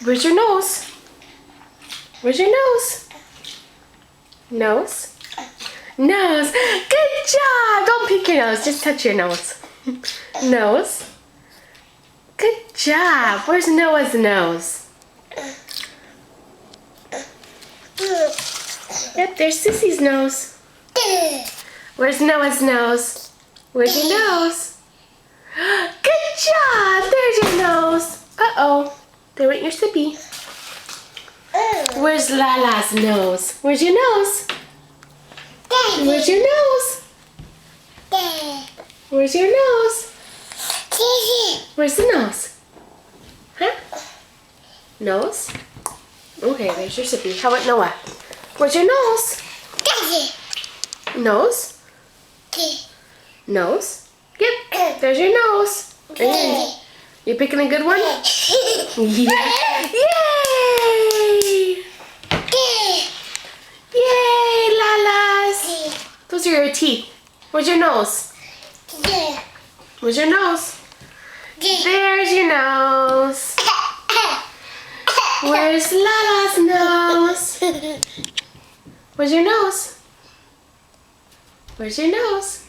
Where's your nose? Where's your nose? Nose? Nose. Good job. Don't pick your nose. Just touch your nose. Nose. Good job. Where's Noah's nose? Yep, there's Sissy's nose. Where's Noah's nose? Where's your nose? Good job. There's your nose. Uh-oh. There went your sippy. Where's Lala's nose? Where's your nose? Where's your nose? Where's your nose? Where's the nose? Huh? Nose? Okay, there's your sippy. How about Noah? Where's your nose? Nose? Nose? Yep, there's your nose. You picking a good one? Yeah. Yay! Yay, Lalas! Those are your teeth. Where's your nose? Where's your nose? There's your nose. Where's Lala's nose? Where's your nose? Where's your nose?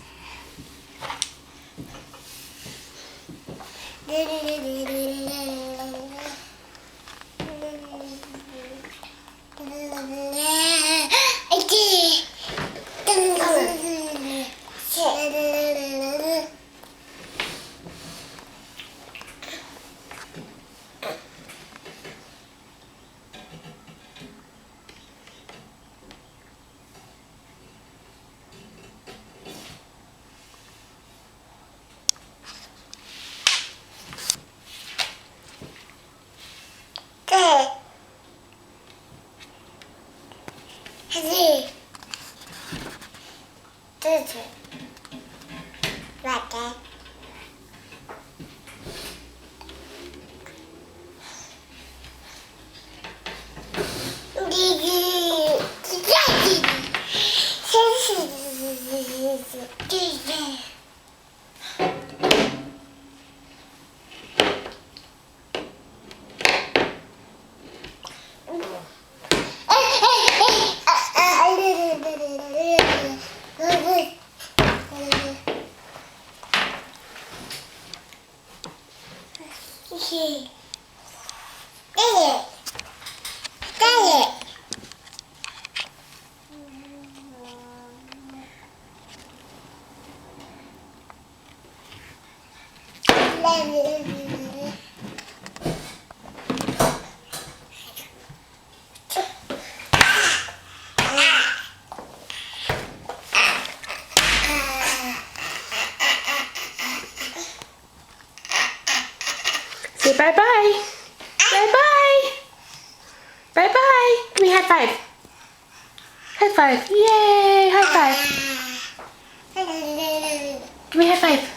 Say bye-bye. Bye-bye. Bye-bye. Give me a high five. High five. Yay. High five. Give me a high five.